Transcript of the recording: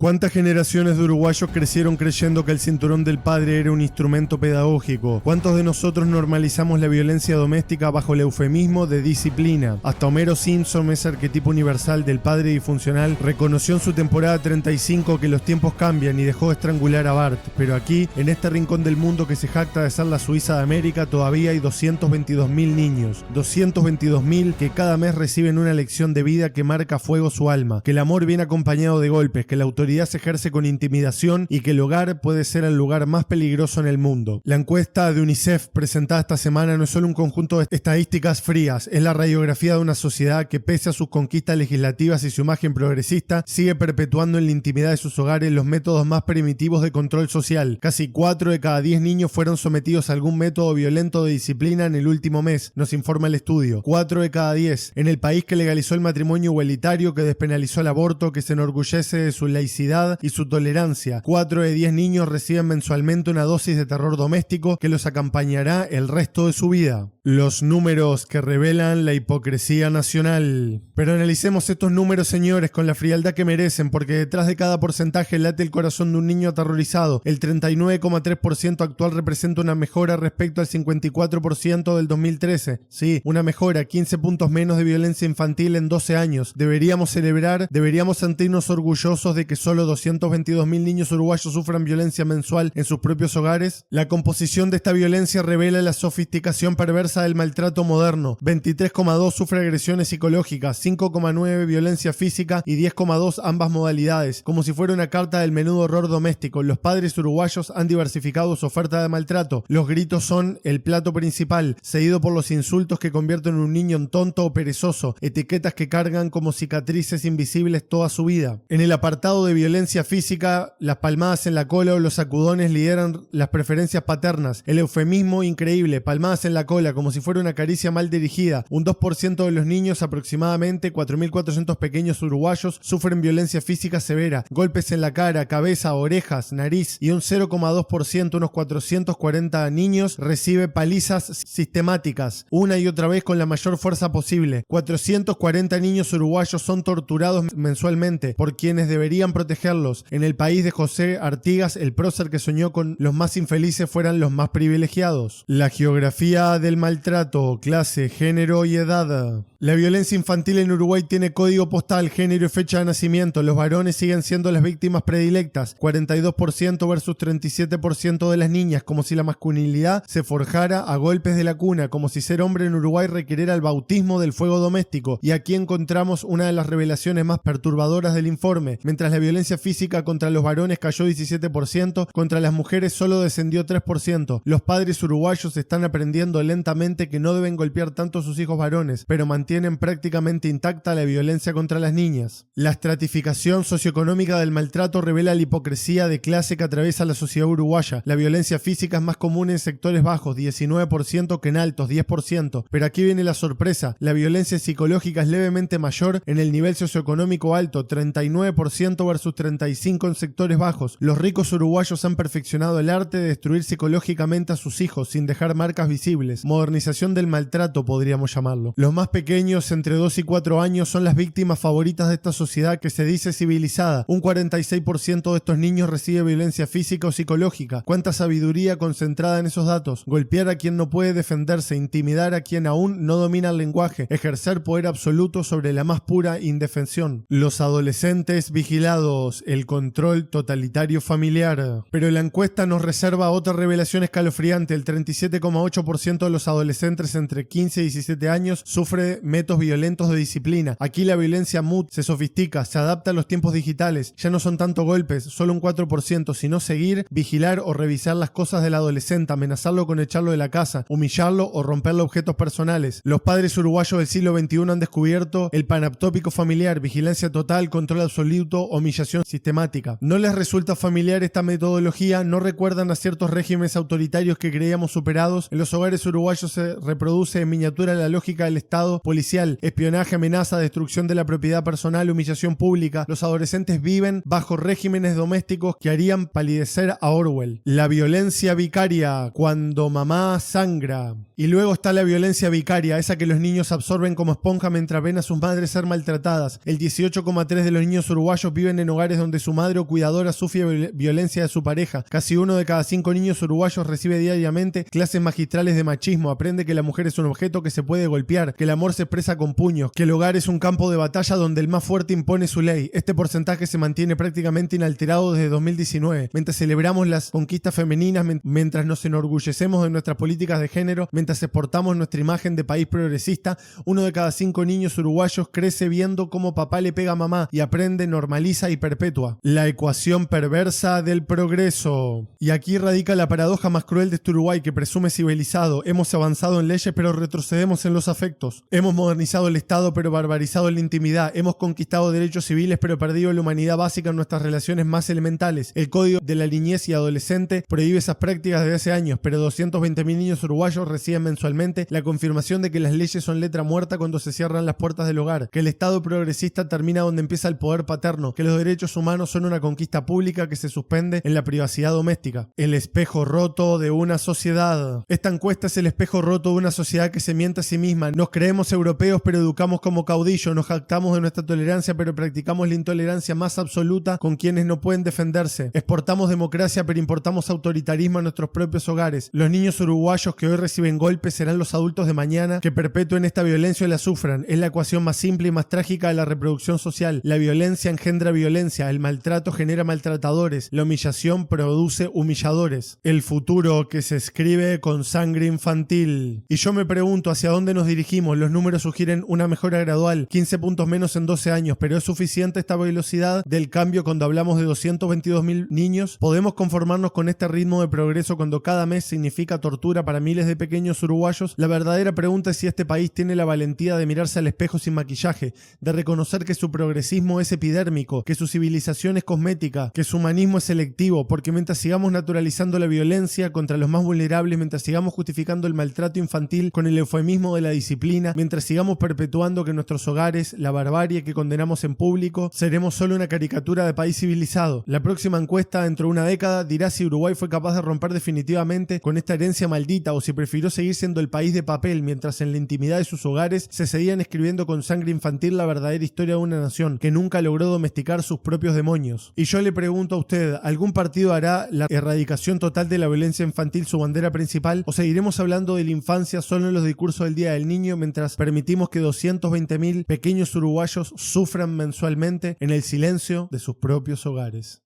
¿Cuántas generaciones de uruguayos crecieron creyendo que el cinturón del padre era un instrumento pedagógico? ¿Cuántos de nosotros normalizamos la violencia doméstica bajo el eufemismo de disciplina? Hasta Homero Simpson, ese arquetipo universal del padre disfuncional, reconoció en su temporada 35 que los tiempos cambian y dejó de estrangular a Bart. Pero aquí, en este rincón del mundo que se jacta de ser la Suiza de América, todavía hay 222.000 niños. 222.000 que cada mes reciben una lección de vida que marca a fuego su alma. Que el amor viene acompañado de golpes, que la autoridad se ejerce con intimidación y que el hogar puede ser el lugar más peligroso en el mundo. La encuesta de UNICEF presentada esta semana no es solo un conjunto de estadísticas frías, es la radiografía de una sociedad que, pese a sus conquistas legislativas y su imagen progresista, sigue perpetuando en la intimidad de sus hogares los métodos más primitivos de control social. Casi 4 de cada 10 niños fueron sometidos a algún método violento de disciplina en el último mes, nos informa el estudio. 4 de cada 10. En el país que legalizó el matrimonio igualitario, que despenalizó el aborto, que se enorgullece de su laicidad y su tolerancia. 4 de 10 niños reciben mensualmente una dosis de terror doméstico que los acompañará el resto de su vida. Los números que revelan la hipocresía nacional. Pero analicemos estos números, señores, con la frialdad que merecen, porque detrás de cada porcentaje late el corazón de un niño aterrorizado. El 39,3% actual representa una mejora respecto al 54% del 2013. Sí, una mejora, 15 puntos menos de violencia infantil en 12 años. Deberíamos celebrar, deberíamos sentirnos orgullosos de que solo 222.000 niños uruguayos sufran violencia mensual en sus propios hogares. La composición de esta violencia revela la sofisticación perversa del maltrato moderno. 23,2 sufre agresiones psicológicas, 5,9 violencia física y 10,2 ambas modalidades. Como si fuera una carta del menudo horror doméstico, los padres uruguayos han diversificado su oferta de maltrato. Los gritos son el plato principal, seguido por los insultos que convierten a un niño en tonto o perezoso, etiquetas que cargan como cicatrices invisibles toda su vida. En el apartado de violencia física, las palmadas en la cola o los sacudones lideran las preferencias paternas. El eufemismo increíble, palmadas en la cola, como si fuera una caricia mal dirigida. Un 2% de los niños, aproximadamente 4.400 pequeños uruguayos, sufren violencia física severa. Golpes en la cara, cabeza, orejas, nariz. Y un 0,2%, unos 440 niños, recibe palizas sistemáticas, una y otra vez con la mayor fuerza posible. 440 niños uruguayos son torturados mensualmente por quienes deberían protegerlos. En el país de José Artigas, el prócer que soñó con los más infelices fueran los más privilegiados. La geografía del maltrato, clase, género y edad. La violencia infantil en Uruguay tiene código postal, género y fecha de nacimiento. Los varones siguen siendo las víctimas predilectas, 42% versus 37% de las niñas, como si la masculinidad se forjara a golpes de la cuna, como si ser hombre en Uruguay requiriera el bautismo del fuego doméstico. Y aquí encontramos una de las revelaciones más perturbadoras del informe. Mientras la violencia física contra los varones cayó 17%, contra las mujeres solo descendió 3%. Los padres uruguayos están aprendiendo lentamente que no deben golpear tanto a sus hijos varones, pero mantienen prácticamente intacta la violencia contra las niñas. La estratificación socioeconómica del maltrato revela la hipocresía de clase que atraviesa la sociedad uruguaya. La violencia física es más común en sectores bajos, 19%, que en altos, 10%. Pero aquí viene la sorpresa. La violencia psicológica es levemente mayor en el nivel socioeconómico alto, 39% versus 35% en sectores bajos. Los ricos uruguayos han perfeccionado el arte de destruir psicológicamente a sus hijos sin dejar marcas visibles. Modernización del maltrato, podríamos llamarlo. Los más pequeños, entre 2 y 4 años, son las víctimas favoritas de esta sociedad que se dice civilizada. Un 46% de estos niños recibe violencia física o psicológica. ¿Cuánta sabiduría concentrada en esos datos? Golpear a quien no puede defenderse, intimidar a quien aún no domina el lenguaje, ejercer poder absoluto sobre la más pura indefensión. Los adolescentes vigilados, el control totalitario familiar. Pero la encuesta nos reserva otra revelación escalofriante. El 37,8% de los adolescentes entre 15 y 17 años sufre métodos violentos de disciplina. Aquí la violencia MUD se sofistica, se adapta a los tiempos digitales. Ya no son tanto golpes, solo un 4%, sino seguir, vigilar o revisar las cosas del adolescente, amenazarlo con echarlo de la casa, humillarlo o romperle objetos personales. Los padres uruguayos del siglo XXI han descubierto el panoptópico familiar, vigilancia total, control absoluto, humillación sistemática. No les resulta familiar esta metodología, no recuerdan a ciertos regímenes autoritarios que creíamos superados. En los hogares uruguayos uruguayo se reproduce en miniatura la lógica del Estado policial: espionaje, amenaza, destrucción de la propiedad personal, humillación pública. Los adolescentes viven bajo regímenes domésticos que harían palidecer a Orwell. La violencia vicaria, cuando mamá sangra. Y luego está la violencia vicaria, esa que los niños absorben como esponja mientras ven a sus madres ser maltratadas. El 18,3% de los niños uruguayos viven en hogares donde su madre o cuidadora sufre violencia de su pareja. Casi 1 de cada 5 niños uruguayos recibe diariamente clases magistrales de machismo. Aprende que la mujer es un objeto que se puede golpear, que el amor se expresa con puños, que el hogar es un campo de batalla donde el más fuerte impone su ley. Este porcentaje se mantiene prácticamente inalterado desde 2019. Mientras celebramos las conquistas femeninas, mientras nos enorgullecemos de nuestras políticas de género, mientras exportamos nuestra imagen de país progresista, 1 de cada 5 niños uruguayos crece viendo cómo papá le pega a mamá y aprende, normaliza y perpetúa. La ecuación perversa del progreso. Y aquí radica la paradoja más cruel de este Uruguay que presume civilizado. Hemos avanzado en leyes pero retrocedemos en los afectos. Hemos modernizado el Estado pero barbarizado en la intimidad. Hemos conquistado derechos civiles pero perdido la humanidad básica en nuestras relaciones más elementales. El Código de la Niñez y Adolescente prohíbe esas prácticas desde hace años, pero 220.000 niños uruguayos reciben mensualmente la confirmación de que las leyes son letra muerta cuando se cierran las puertas del hogar, que el Estado progresista termina donde empieza el poder paterno, que los derechos humanos son una conquista pública que se suspende en la privacidad doméstica. El espejo roto de una sociedad. Esta encuesta es el espejo roto de una sociedad que se miente a sí misma. Nos creemos europeos pero educamos como caudillos, nos jactamos de nuestra tolerancia pero practicamos la intolerancia más absoluta con quienes no pueden defenderse. Exportamos democracia pero importamos autoritarismo a nuestros propios hogares. Los niños uruguayos que hoy reciben golpes serán los adultos de mañana que perpetúen esta violencia y la sufran. Es la ecuación más simple y más trágica de la reproducción social. La violencia engendra violencia, el maltrato genera maltratadores, la humillación produce humilladores. El futuro que se escribe con sangre infantil. Y yo me pregunto hacia dónde nos dirigimos. Los números sugieren una mejora gradual, 15 puntos menos en 12 años, pero ¿es suficiente esta velocidad del cambio cuando hablamos de 222.000 niños? ¿Podemos conformarnos con este ritmo de progreso cuando cada mes significa tortura para miles de pequeños uruguayos? La verdadera pregunta es si este país tiene la valentía de mirarse al espejo sin maquillaje, de reconocer que su progresismo es epidérmico, que su civilización es cosmética, que su humanismo es selectivo, porque mientras sigamos naturalizando la violencia contra los más vulnerables, mientras sigamos justificando el maltrato infantil con el eufemismo de la disciplina, mientras sigamos perpetuando que en nuestros hogares la barbarie que condenamos en público, seremos solo una caricatura de país civilizado. La próxima encuesta dentro de una década dirá si Uruguay fue capaz de romper definitivamente con esta herencia maldita o si prefirió seguir siendo el país de papel mientras en la intimidad de sus hogares se seguían escribiendo con sangre infantil la verdadera historia de una nación que nunca logró domesticar sus propios demonios. Y yo le pregunto a usted, ¿algún partido hará la erradicación total de la violencia infantil su bandera principal o seguiremos hablando de la infancia solo en los discursos del Día del Niño mientras permitimos que 220.000 pequeños uruguayos sufran mensualmente en el silencio de sus propios hogares?